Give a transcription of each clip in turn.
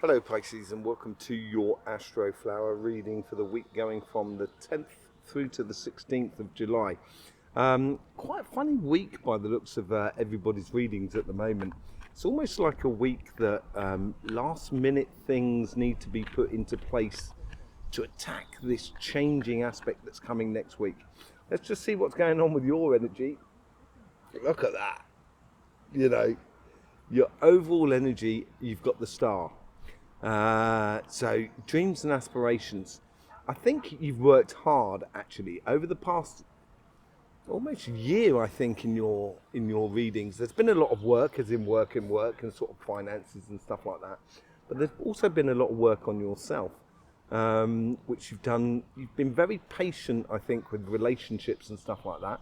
Hello Pisces, and welcome to your Astroflower reading for the week going from the 10th through to the 16th of July. Quite a funny week by the looks of everybody's readings at the moment. It's almost like a week that last minute things need to be put into place to attack this changing aspect that's coming next week. Let's just see what's going on with your energy. Look at that. You know, your overall energy, you've got the star. So dreams and aspirations. I think you've worked hard actually over the past almost year. I think in your readings, there's been a lot of work, as in work and sort of finances and stuff like that. But there's also been a lot of work on yourself, which you've done. You've been very patient, I think, with relationships and stuff like that.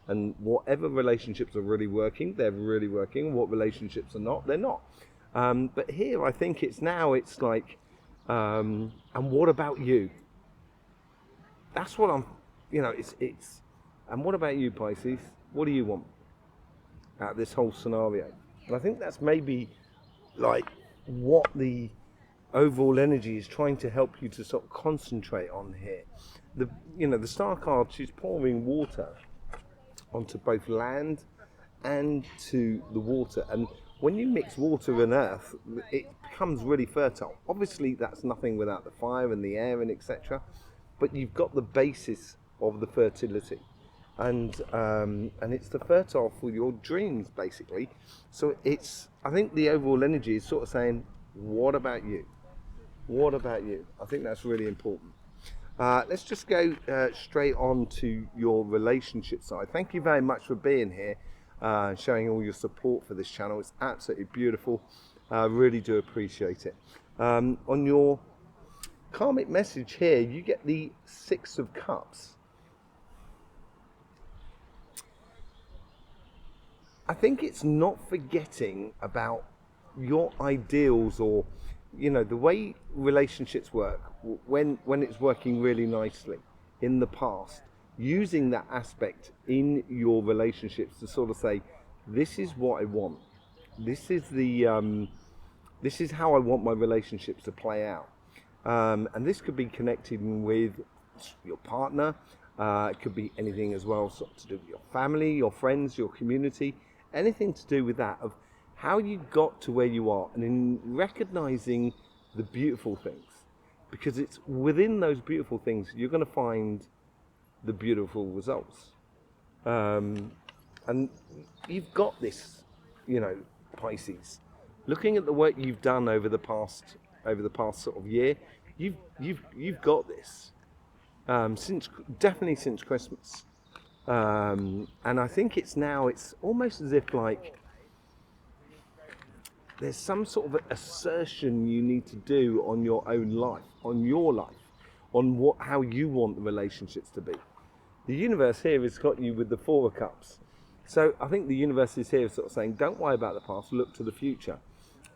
And whatever relationships are really working, they're really working. What relationships are not, they're not. But here, I think it's like, and what about you? That's what and what about you, Pisces? What do you want out of this whole scenario? And I think that's maybe like what the overall energy is trying to help you to sort of concentrate on here. The star card, she's pouring water onto both land and to the water, and when you mix water and earth, it becomes really fertile. Obviously, that's nothing without the fire and the air and etc. But you've got the basis of the fertility, and it's the fertile for your dreams, basically. So I think the overall energy is sort of saying, what about you? What about you? I think that's really important. Let's just go straight on to your relationship side. Thank you very much for being here. Showing all your support for this channel. It's absolutely beautiful. I really do appreciate it. On your karmic message here, you get the Six of Cups. I think it's not forgetting about your ideals, or the way relationships work when it's working really nicely in the past. Using that aspect in your relationships to sort of say, this is what I want. This is this is how I want my relationships to play out. And this could be connecting with your partner. It could be anything as well, sort of to do with your family, your friends, your community, anything to do with that, of how you got to where you are, and in recognizing the beautiful things, because it's within those beautiful things you're going to find the beautiful results. And you've got this, Pisces. Looking at the work you've done over the past sort of year, you've got this definitely since Christmas. And I think it's almost as if like there's some sort of assertion you need to do on your own life, on your life, on how you want the relationships to be. The universe here has got you with the Four of Cups. So I think the universe is here sort of saying, don't worry about the past, look to the future.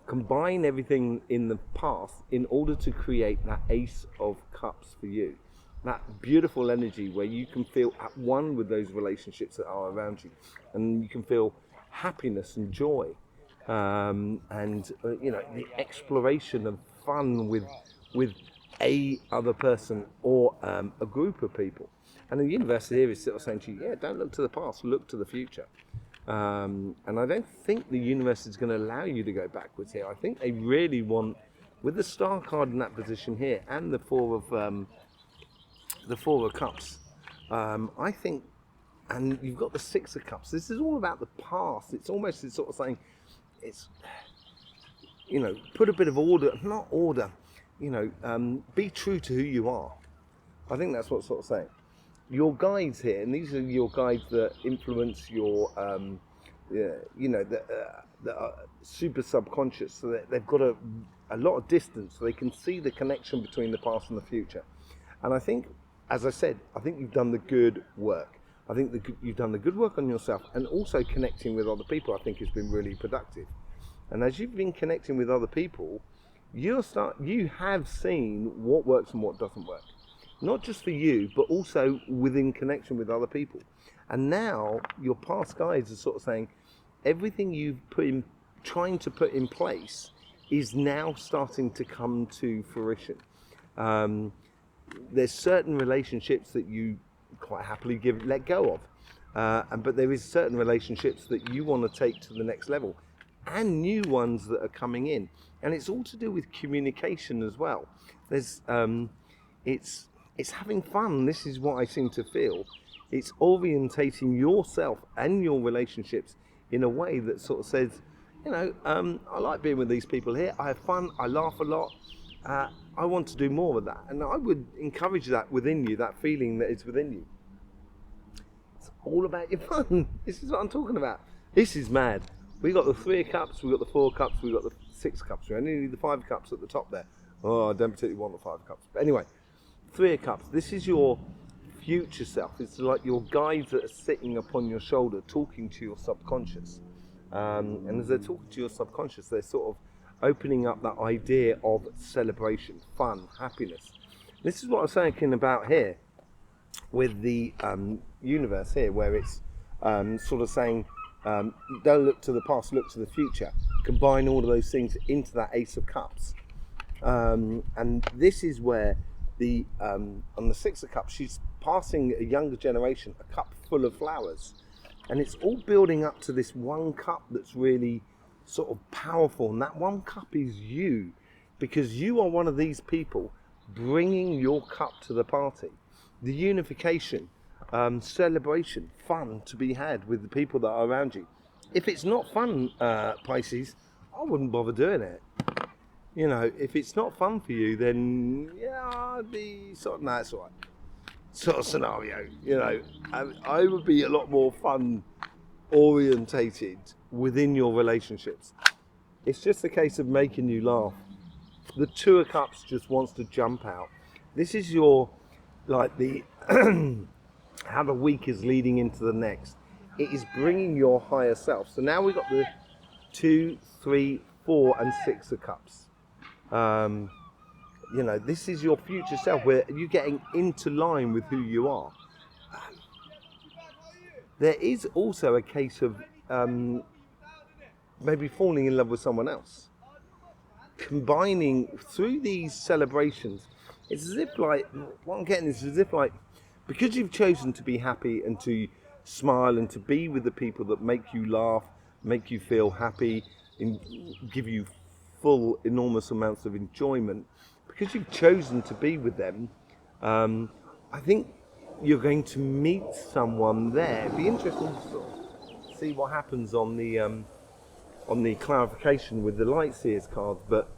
Combine everything in the past in order to create that Ace of Cups for you. That beautiful energy where you can feel at one with those relationships that are around you. And you can feel happiness and joy. The exploration of fun with a other person, or a group of people. And the universe here is sort of saying to you, yeah, don't look to the past, look to the future. And I don't think the universe is going to allow you to go backwards here. I think they really want, with the star card in that position here and the Four of Cups, I think, and you've got the Six of Cups. This is all about the past. It's almost sort of saying, put a bit of order, not order, be true to who you are. I think that's what's sort of saying. Your guides here, and these are your guides that influence your, that are super subconscious, so that they've got a lot of distance, so they can see the connection between the past and the future. And I think, as I said, I think you've done the good work. I think you've done the good work on yourself, and also connecting with other people, I think has been really productive. And as you've been connecting with other people, you have seen what works and what doesn't work. Not just for you, but also within connection with other people. And now your past guides are sort of saying, everything you've trying to put in place is now starting to come to fruition. There's certain relationships that you quite happily let go of, but there is certain relationships that you want to take to the next level, and new ones that are coming in, and it's all to do with communication as well. There's it's having fun. This is what I seem to feel. It's orientating yourself and your relationships in a way that sort of says, I like being with these people here. I have fun. I laugh a lot. I want to do more of that, and I would encourage that within you, that feeling that is within you. It's all about your fun. This is what I'm talking about. This is mad. We got the 3 of Cups, we got the 4 of Cups, we got the 6 of Cups. We only need the 5 of Cups at the top there. Oh, I don't particularly want the 5 of Cups. But anyway, 3 of Cups. This is your future self. It's like your guides that are sitting upon your shoulder, talking to your subconscious. And as they're talking to your subconscious, they're sort of opening up that idea of celebration, fun, happiness. This is what I was thinking about here with the universe here, where it's sort of saying, don't look to the past, look to the future. Combine all of those things into that Ace of Cups. And this is where on the 6 of Cups, she's passing a younger generation a cup full of flowers. And it's all building up to this one cup that's really sort of powerful. And that one cup is you, because you are one of these people bringing your cup to the party. The unification, celebration, fun to be had with the people that are around you. If it's not fun, Pisces, I wouldn't bother doing it. If it's not fun for you, then yeah, I'd be sort of, it's all right. Sort of scenario, I would be a lot more fun orientated within your relationships. It's just a case of making you laugh. The 2 of Cups just wants to jump out. This is your, like, the how the week is leading into the next. It is bringing your higher self. So now we've got the 2, 3, 4 and 6 of Cups. This is your future self, where you're getting into line with who you are. There is also a case of maybe falling in love with someone else. Combining through these celebrations, it's as if, like, what I'm getting is as if, like, because you've chosen to be happy and to smile and to be with the people that make you laugh, make you feel happy, and give you full, enormous amounts of enjoyment, because you've chosen to be with them, I think you're going to meet someone there. It'd be interesting to sort of see what happens on the clarification with the Light Seers card, but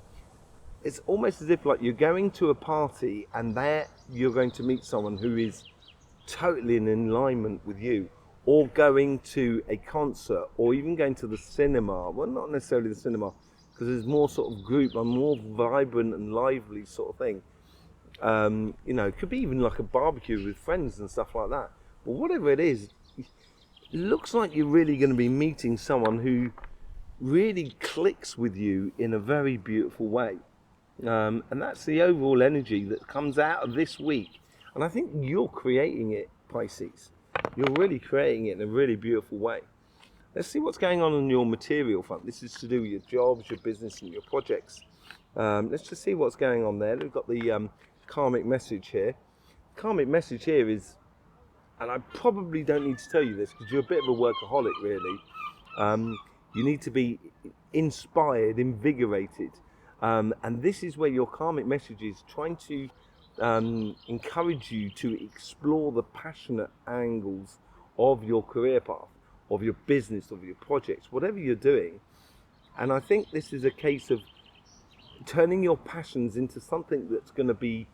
it's almost as if, like, you're going to a party and there you're going to meet someone who is totally in alignment with you, or going to a concert, or even going to the cinema. Well, not necessarily the cinema, because there's more sort of group, a more vibrant and lively sort of thing. It could be even like a barbecue with friends and stuff like that. But whatever it is, it looks like you're really going to be meeting someone who really clicks with you in a very beautiful way. And that's the overall energy that comes out of this week. And I think you're creating it, Pisces. You're really creating it in a really beautiful way. Let's see what's going on your material front. This is to do with your jobs, your business and your projects. Let's just see what's going on there. We've got the karmic message here. Karmic message here is, and I probably don't need to tell you this because you're a bit of a workaholic really. You need to be inspired, invigorated. And this is where your karmic message is trying to encourage you to explore the passionate angles of your career path, of your business, of your projects, whatever you're doing. And I think this is a case of turning your passions into something that's going to be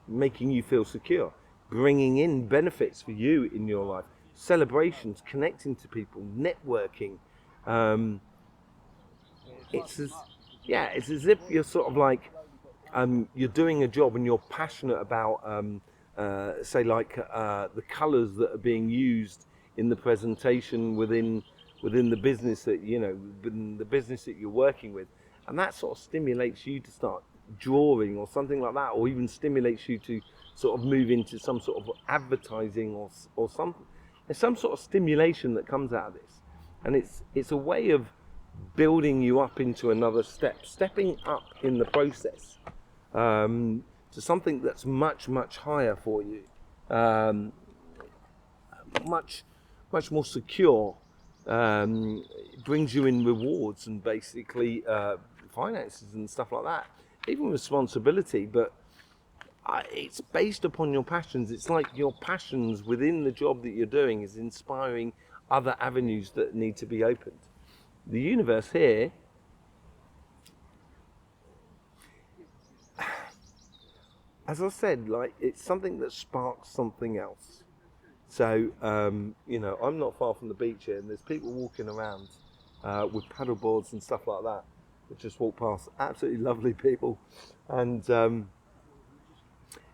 making you feel secure, bringing in benefits for you in your life, celebrations, connecting to people, networking. It's as if you're sort of like, you're doing a job and you're passionate about, the colours that are being used in the presentation within the business that within the business that you're working with, and that sort of stimulates you to start drawing or something like that, or even stimulates you to sort of move into some sort of advertising or something. There's some sort of stimulation that comes out of this, and it's a way of building you up into another step, stepping up in the process to something that's much, much higher for you, much more secure. It brings you in rewards and basically finances and stuff like that, even responsibility, but it's based upon your passions. It's like your passions within the job that you're doing is inspiring other avenues that need to be opened. The universe here, as I said, like, it's something that sparks something else. So, you know, I'm not far from the beach here, and there's people walking around with paddle boards and stuff like that that just walk past. Absolutely lovely people. And,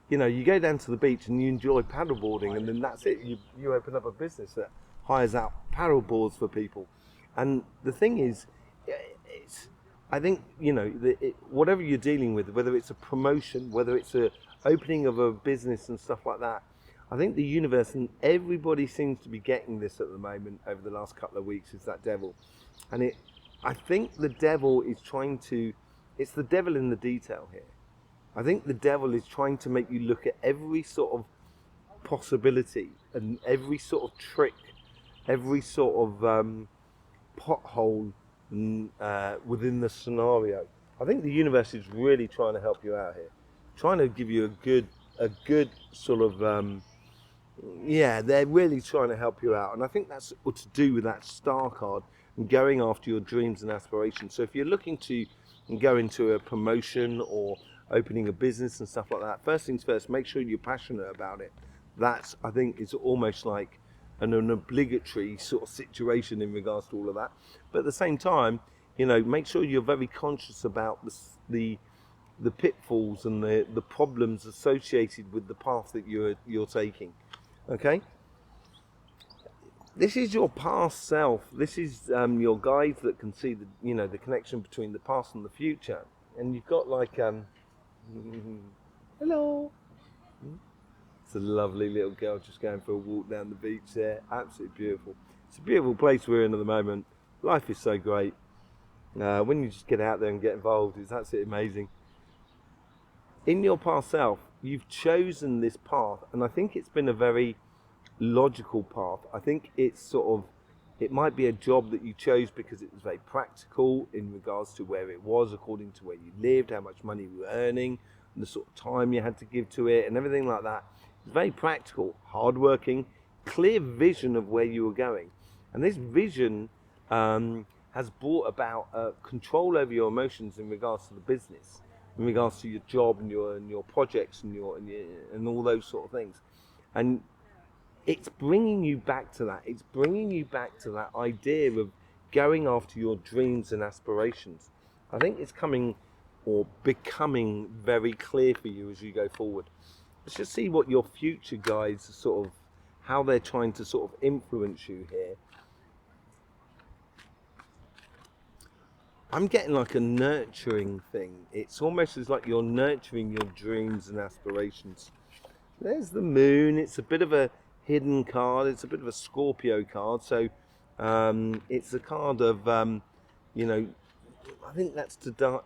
you know, you go down to the beach and you enjoy paddleboarding, and then that's it. You open up a business that hires out paddle boards for people. And the thing is, I think, you know, whatever you're dealing with, whether it's a promotion, whether it's a opening of a business and stuff like that, I think the universe, and everybody seems to be getting this at the moment over the last couple of weeks, is that devil. And I think the devil is it's the devil in the detail here. I think the devil is trying to make you look at every sort of possibility and every sort of trick, every sort of pothole within the scenario. I think the universe is really trying to help you out here, trying to give you a good sort of they're really trying to help you out. And I think that's what to do with that star card and going after your dreams and aspirations. So if you're looking to go into a promotion or opening a business and stuff like that, first things first, make sure you're passionate about it. That's, I think, it's almost like an obligatory sort of situation in regards to all of that. But at the same time, you know, make sure you're very conscious about the pitfalls and the problems associated with the path that you're taking. Okay, this is your past self. This is your guides that can see the connection between the past and the future. And you've got like hello. It's a lovely little girl just going for a walk down the beach there. Absolutely beautiful. It's a beautiful place we're in at the moment. Life is so great. When you just get out there and get involved, it's absolutely amazing. In your past self, you've chosen this path, and I think it's been a very logical path. I think it might be a job that you chose because it was very practical in regards to where it was, according to where you lived, how much money you were earning, and the sort of time you had to give to it, and everything like that. It's very practical, hardworking, clear vision of where you were going. And this vision has brought about control over your emotions in regards to the business, in regards to your job and your projects and all those sort of things. And it's bringing you back to that. It's bringing you back to that idea of going after your dreams and aspirations. I think it's coming or becoming very clear for you as you go forward. Let's just see what your future guides are sort of, how they're trying to sort of influence you here. I'm getting like a nurturing thing. It's almost as like you're nurturing your dreams and aspirations. There's the moon. It's a bit of a hidden card. It's a bit of a Scorpio card. So it's a card of, you know, I think that's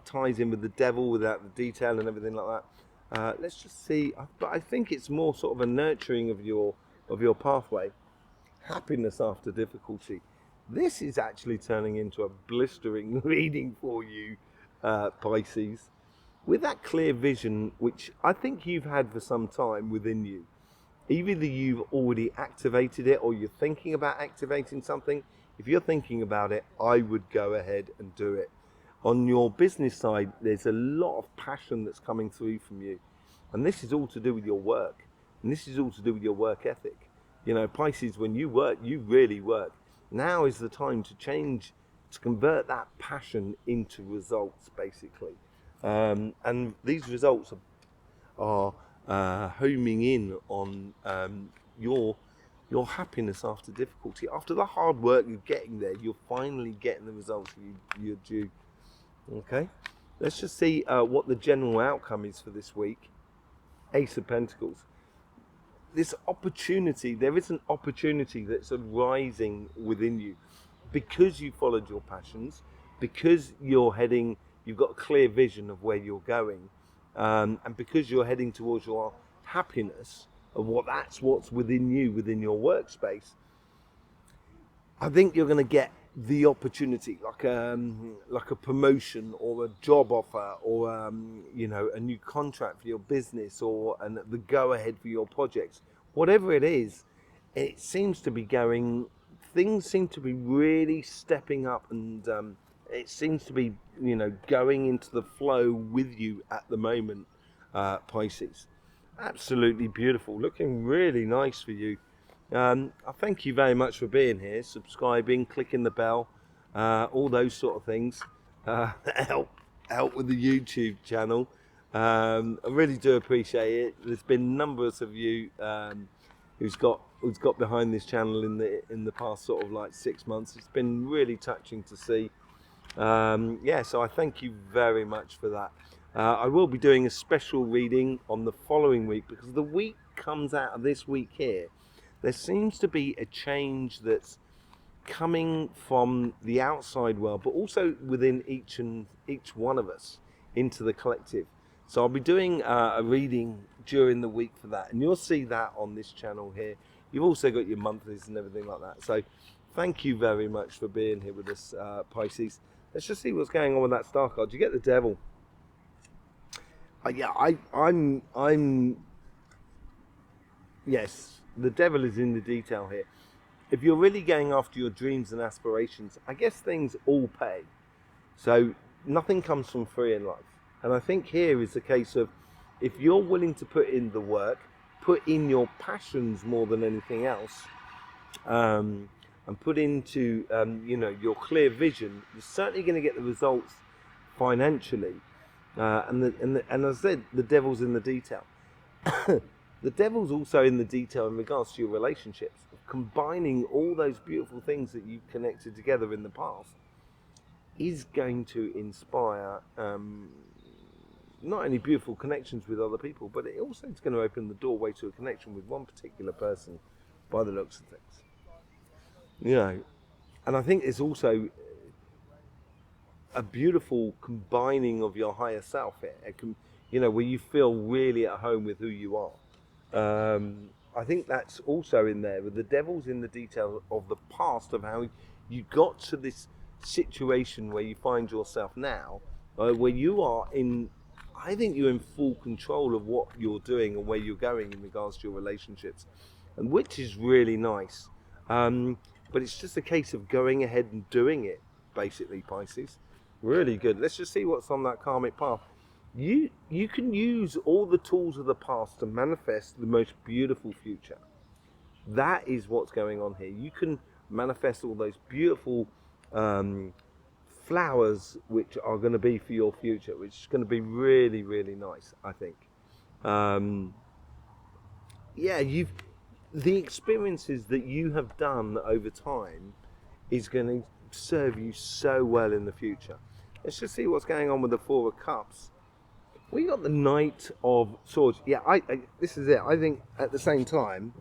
ties in with the devil without the detail and everything like that. Let's just see. But I think it's more sort of a nurturing of your pathway. Happiness after difficulty. This is actually turning into a blistering reading for you, Pisces, with that clear vision, which I think you've had for some time within you. Either you've already activated it or you're thinking about activating something. If you're thinking about it, I would go ahead and do it. On your business side, there's a lot of passion that's coming through from you. And this is all to do with your work. And this is all to do with your work ethic. You know, Pisces, when you work, you really work. Now is the time to change, to convert that passion into results, basically. And these results are homing in on your happiness after difficulty. After the hard work you're getting there, you're finally getting the results you're due. Okay, let's just see what the general outcome is for this week. Ace of Pentacles. This opportunity, there is an opportunity that's arising within you because you followed your passions, because you've got a clear vision of where you're going, and because you're heading towards your happiness and what's within you, within your workspace, I think you're going to get the opportunity, like a promotion or a job offer, or a new contract for your business, or the go ahead for your projects, whatever it is. It seems to be going. Things seem to be really stepping up, and it seems to be going into the flow with you at the moment, Pisces. Absolutely beautiful, looking really nice for you. I thank you very much for being here, subscribing, clicking the bell, all those sort of things. Help with the YouTube channel. I really do appreciate it. There's been numbers of you who's got behind this channel in the past sort of like 6 months. It's been really touching to see. So I thank you very much for that. I will be doing a special reading on the following week, because the week comes out of this week here. There seems to be a change that's coming from the outside world, but also within each one of us into the collective. So I'll be doing a reading during the week for that, and you'll see that on this channel here. You've also got your monthlies and everything like that. So thank you very much for being here with us, Pisces. Let's just see what's going on with that star card. You get the devil. Yes, the devil is in the detail here. If you're really going after your dreams and aspirations, I guess things all pay. So nothing comes from free in life. And I think here is a case of, if you're willing to put in the work, put in your passions more than anything else, and put into your clear vision, you're certainly going to get the results financially. And as I said, the devil's in the detail. The devil's also in the detail in regards to your relationships, combining all those beautiful things that you've connected together in the past is going to inspire not only beautiful connections with other people, but it also is going to open the doorway to a connection with one particular person by the looks of things. And I think it's also a beautiful combining of your higher self here, where you feel really at home with who you are. I think that's also in there, with the devil's in the detail of the past, of how you got to this situation where you find yourself now, where you are in, I think you're in full control of what you're doing and where you're going in regards to your relationships, and which is really nice. But it's just a case of going ahead and doing it, basically, Pisces. Really good. Let's just see what's on that karmic path. You can use all the tools of the past to manifest the most beautiful future. That is what's going on here. You can manifest all those beautiful flowers which are going to be for your future, which is going to be really, really nice, I think. The experiences that you have done over time is going to serve you so well in the future. Let's just see what's going on with the Four of Cups. We got the Knight of Swords. Yeah, this is it. I think at the same time,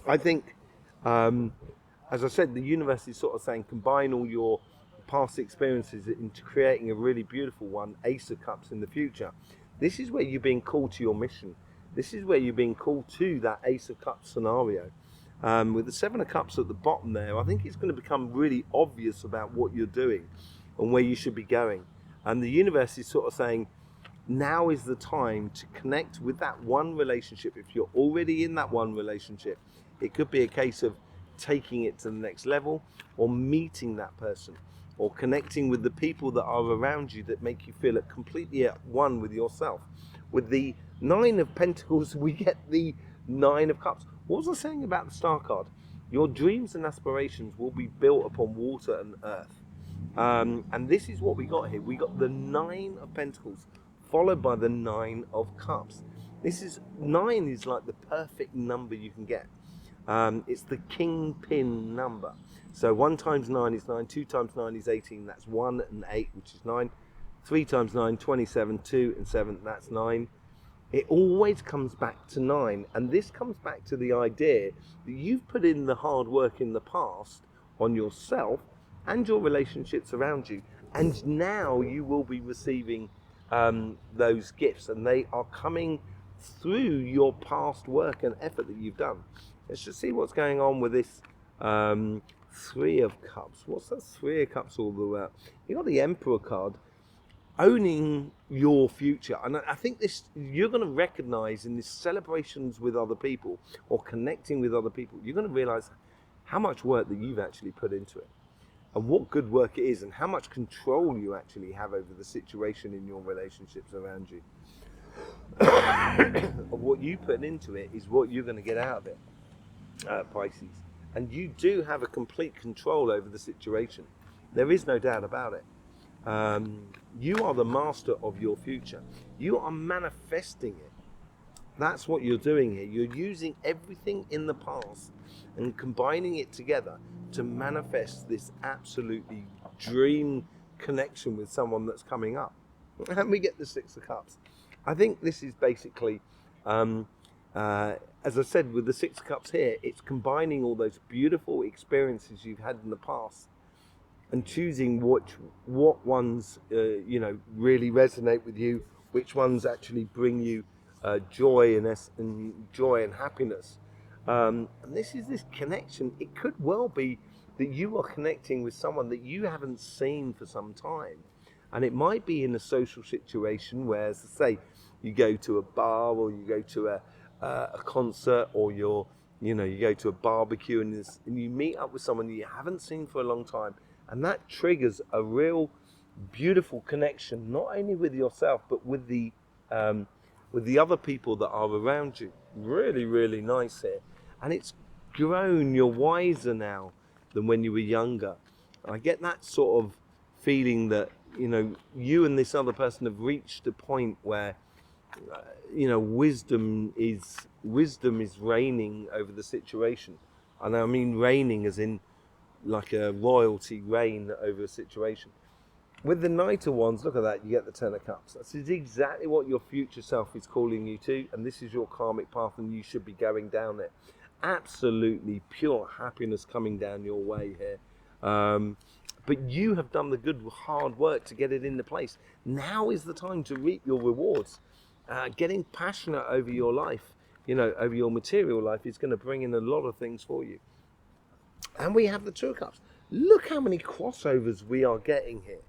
as I said, the universe is sort of saying combine all your past experiences into creating a really beautiful one, Ace of Cups, in the future. This is where you're being called to your mission. This is where you're being called to that Ace of Cups scenario. With the Seven of Cups at the bottom there, I think it's going to become really obvious about what you're doing and where you should be going. And the universe is sort of saying, now is the time to connect with that one relationship. If you're already in that one relationship, it could be a case of taking it to the next level, or meeting that person, or connecting with the people that are around you that make you feel completely at one with yourself. With the Nine of Pentacles, we get the Nine of Cups. What was I saying about the Star card? Your dreams and aspirations will be built upon water and earth. And this is what we got here. We got the Nine of Pentacles, followed by the Nine of Cups. Nine is like the perfect number you can get. It's the kingpin number. So 1 times 9 is 9, 2 times 9 is 18, that's 1 and 8, which is 9. 3 times 9, 27, 2 and 7, that's 9. It always comes back to 9. And this comes back to the idea that you've put in the hard work in the past on yourself and your relationships around you. And now you will be receiving those gifts, and they are coming through your past work and effort that you've done. Let's just see what's going on with this Three of Cups. What's that Three of Cups all about? You got the Emperor card, owning your future. And I think this, you're going to recognize in these celebrations with other people or connecting with other people, you're going to realize how much work that you've actually put into it, and what good work it is, and how much control you actually have over the situation in your relationships around you. Of what you put into it is what you're going to get out of it, Pisces. And you do have a complete control over the situation. There is no doubt about it. You are the master of your future. You are manifesting it. That's what you're doing here. You're using everything in the past and combining it together to manifest this absolutely dream connection with someone that's coming up. And we get the Six of Cups. I think this is basically, as I said, with the Six of Cups here, it's combining all those beautiful experiences you've had in the past and choosing what ones really resonate with you, which ones actually bring you joy and happiness. And this is this connection. It could well be that you are connecting with someone that you haven't seen for some time. And it might be in a social situation where, as I say, you go to a bar or you go to a concert, or you go to a barbecue and you meet up with someone you haven't seen for a long time. And that triggers a real beautiful connection, not only with yourself, but with the other people that are around you. Really, really nice here. And it's grown. You're wiser now than when you were younger. I get that sort of feeling that, you and this other person have reached a point where, wisdom is reigning over the situation. And I mean reigning as in like a royalty reign over a situation. With the Knight of Wands, look at that, you get the Ten of Cups. This is exactly what your future self is calling you to, and this is your karmic path, and you should be going down it. Absolutely pure happiness coming down your way here. But you have done the good hard work to get it into place. Now is the time to reap your rewards. Getting passionate over your life, over your material life, is going to bring in a lot of things for you. And we have the Two of Cups. Look how many crossovers we are getting here.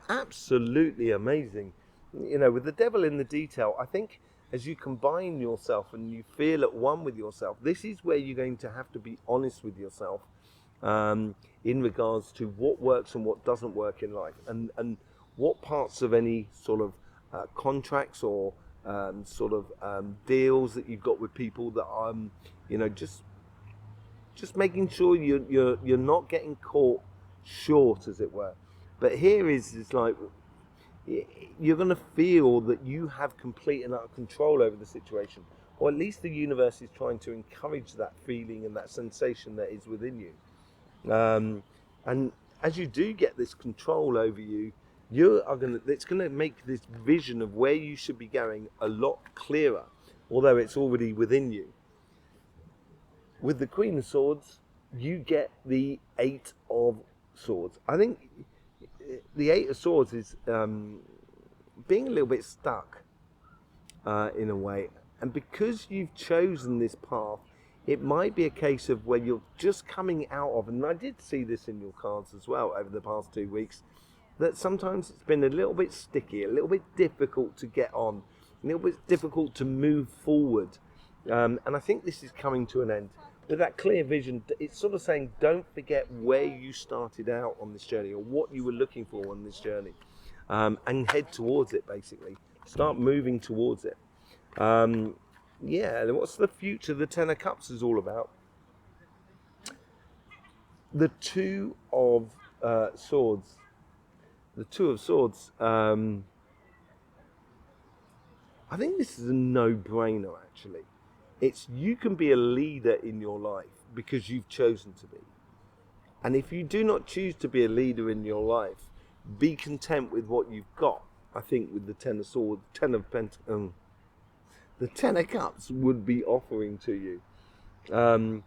Absolutely amazing. With the devil in the detail, I think as you combine yourself and you feel at one with yourself, this is where you're going to have to be honest with yourself in regards to what works and what doesn't work in life, and what parts of any sort of contracts or deals that you've got with people that just making sure you're not getting caught short, as it were. But here is like you're going to feel that you have complete and utter control over the situation, or at least the universe is trying to encourage that feeling and that sensation that is within you. And as you do get this control over you, it's going to make this vision of where you should be going a lot clearer, although it's already within you. With the Queen of Swords, you get the Eight of Swords. I think the Eight of Swords is being a little bit stuck in a way. And because you've chosen this path, it might be a case of where you're just coming out of, and I did see this in your cards as well over the past 2 weeks, that sometimes it's been a little bit sticky, a little bit difficult to get on, a little bit difficult to move forward. And I think this is coming to an end. With that clear vision, it's sort of saying, don't forget where you started out on this journey, or what you were looking for on this journey, and head towards it, basically. Start moving towards it. What's the future the Ten of Cups is all about? The Two of Swords. The Two of Swords. I think this is a no-brainer, actually. It's you can be a leader in your life because you've chosen to be. And if you do not choose to be a leader in your life, be content with what you've got. I think with the Ten of Swords, the Ten of Cups would be offering to you. But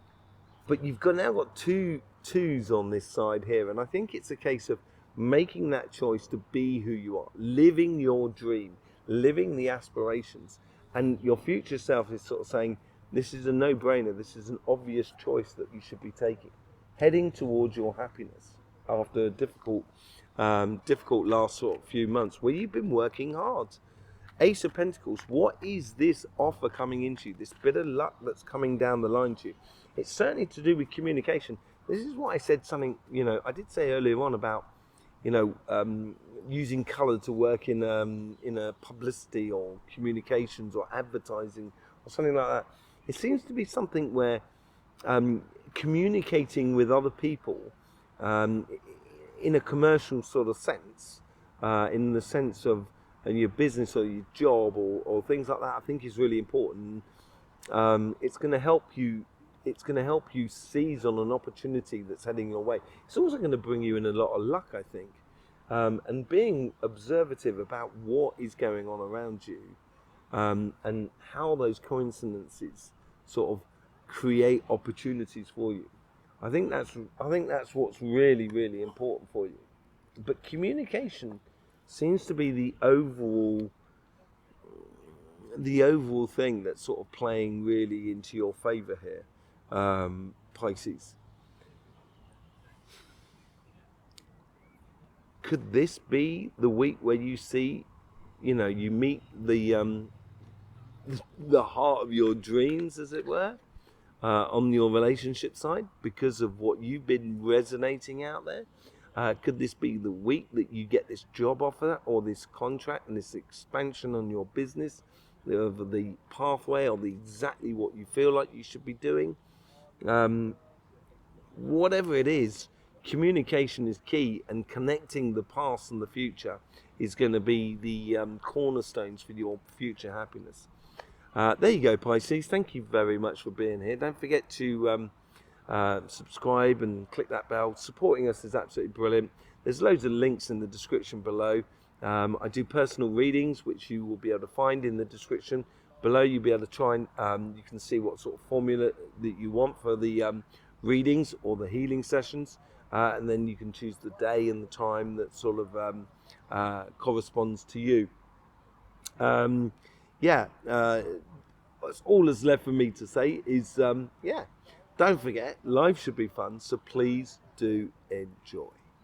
you've now got two twos on this side here, and I think it's a case of making that choice to be who you are, living your dream, living the aspirations. And your future self is sort of saying, this is a no-brainer, this is an obvious choice that you should be taking, heading towards your happiness after a difficult last sort of few months where you've been working hard. Ace of Pentacles, what is this offer coming into you, this bit of luck that's coming down the line to you? It's certainly to do with communication. This is why I said something, I did say earlier on about, using colour to work in a publicity or communications or advertising or something like that. It seems to be something where communicating with other people in a commercial sort of sense, in the sense of your business or your job or things like that, I think is really important. It's going to help you. It's going to help you seize on an opportunity that's heading your way. It's also going to bring you in a lot of luck, I think. And being observative about what is going on around you, and how those coincidences sort of create opportunities for you. I think that's what's really, really important for you. But communication seems to be the overall thing that's sort of playing really into your favor here, Pisces. Could this be the week where you see, you meet the heart of your dreams, as it were, on your relationship side, because of what you've been resonating out there? Could this be the week that you get this job offer or this contract and this expansion on your business, of the pathway or exactly what you feel like you should be doing? Whatever it is, communication is key, and connecting the past and the future is going to be the cornerstones for your future happiness. There you go, Pisces. Thank you very much for being here. Don't forget to subscribe and click that bell. Supporting us is absolutely brilliant. There's loads of links in the description below. I do personal readings, which you will be able to find in the description below. You'll be able to try and you can see what sort of formula that you want for the readings or the healing sessions, and then you can choose the day and the time that sort of corresponds to you. All that's left for me to say is, don't forget, life should be fun, so please do enjoy.